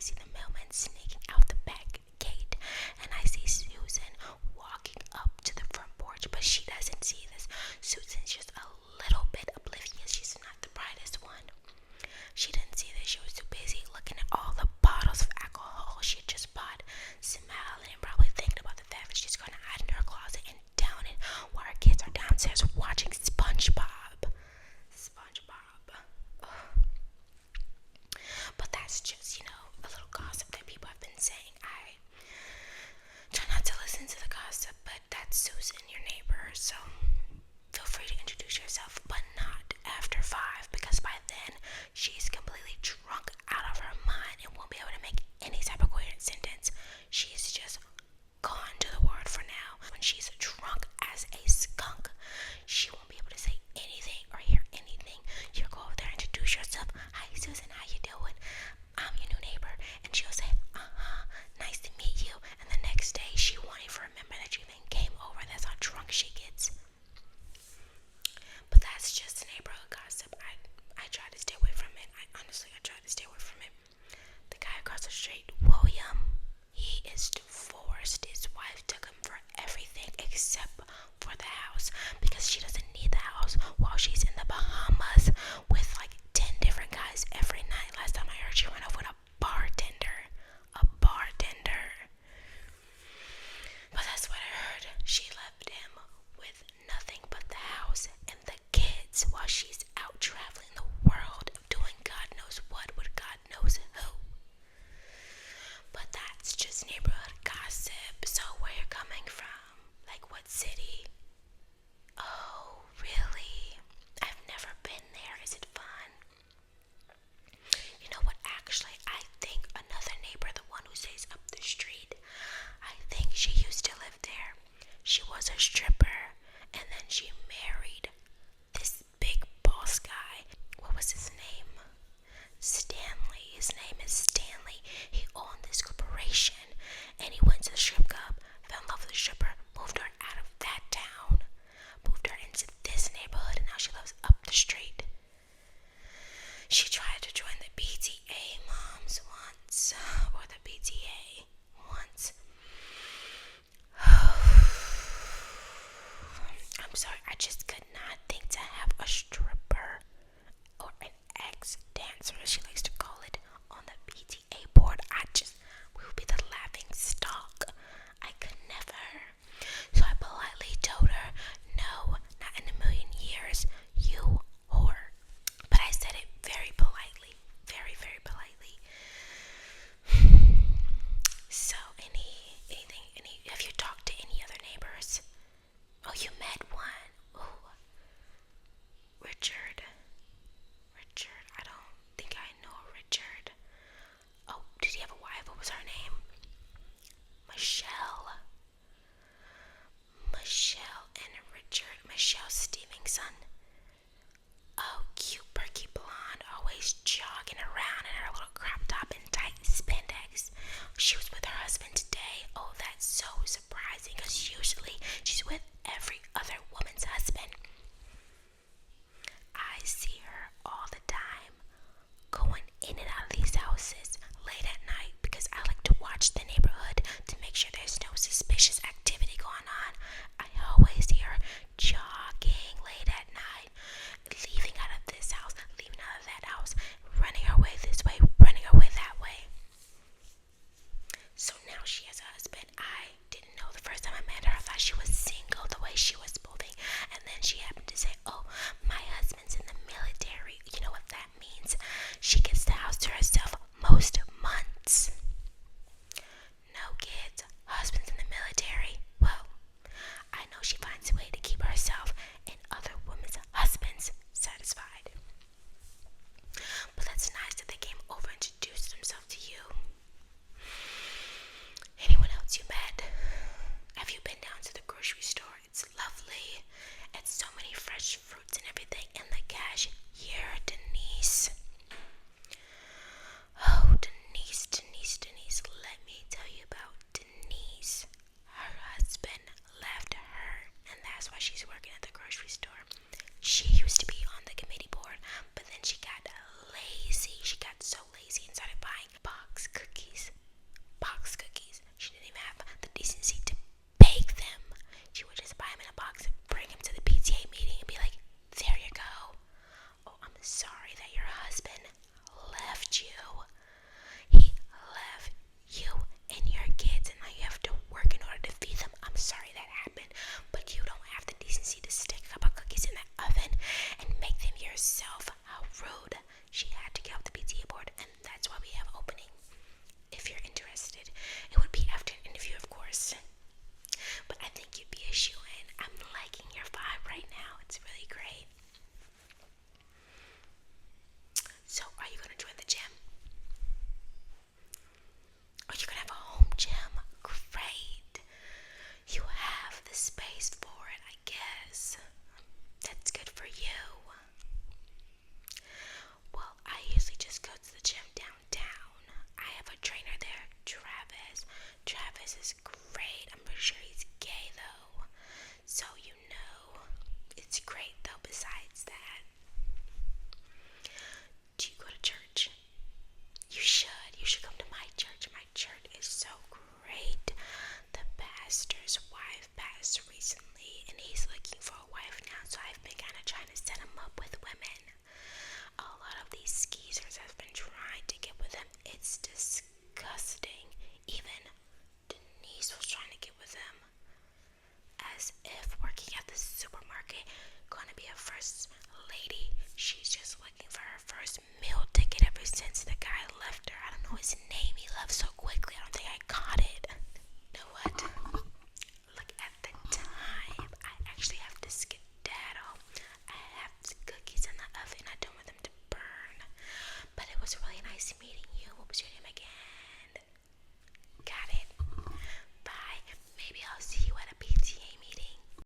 see the mailman sneaking out the back gate, and I see Susan walking up to the front porch, but she doesn't see this. Susan's just a little bit oblivious. She's not the brightest one. She didn't see that. She was too busy looking at all the bottles of alcohol she had just bought, smiling and probably thinking about the fact that she's going to hide in her closet and down it while her kids are downstairs watching SpongeBob. Ugh. But that's just, a little gossip that people have been saying. I try not to listen to the gossip, but that's Susan, your neighbor, so feel free to introduce yourself, but not after 5, because by then she's completely drunk out of her mind and won't be able to make any type of coherent sentence. She's just gone to the word for now. When she's drunk as a skunk, she won't be able to say anything or hear anything. You'll go over there and introduce yourself. Hi Susan, how you doing? I'm your new neighbor. And she'll say, nice to meet you. And the next day she won't even remember that you even came over. That's how drunk she gets. But that's just neighborhood gossip. I try to stay away from it. I try to stay away from it. The guy across the street, William, he is divorced. His wife took him for everything except for the house, because she doesn't need the house while she's in the Bahamas with like 10 different guys every night. Last time I heard, she went off with a bartender. But that's what I heard. She left him with nothing but the house and the kids while she's out traveling the world doing God knows what with God knows who. But that's just neighborhood gossip. So where you're coming from? Like what city? Oh, really? I've never been there. Is it fun? You know what? Actually, I think another neighbor, the one who stays up the street, I think she used to live there. She was a stripper, and then she married this big boss guy. What was his name? Stanley. His name is Stanley. He owned this corporation, and he went to the strip club, fell in love with the stripper, moved her out of that town, moved her into this neighborhood, and now she lives up the street. She tried to join the PTA moms once, or the PTA once. I'm sorry, I just could not think to have a stripper or an ex-dancer, as she likes to call it, on the PTA board. We would be the laughing stock. I could never. So I politely told her, no, not in a million years, you whore. But I said it very politely, very, very politely. So, have you talked to any other neighbors? Oh, you met one. Oh, Richard, I don't think I know Richard. Oh, did he have a wife? What was her name? Michelle and Richard. Michelle Stevenson. Oh, cute, perky blonde, always jogging around in her little crop top and tight spandex. She was with her husband today. Oh, that's so surprising, because usually she's with every other woman's husband. I see her all the time, going in and out of these houses late at night, because I like to watch the neighborhood to make sure there's no suspicious activity going on. I always see her jogging late at night, leaving out of this house, leaving out of that house, running her way this way, running her way that way. So now she has a husband. I didn't know the first time I met her. I thought she was single the way she was moving. And then she happened to say, oh, my husband's in the military. You know what that means? She gets the house to herself most months. No kids, husband's in the military. Well, first lady. She's just looking for her first meal ticket ever since the guy left her. I don't know his name. He left so quickly. I don't think I caught it. You know what? Look at the time. I actually have to skedaddle. I have cookies in the oven. I don't want them to burn. But it was really nice meeting you. What was your name again?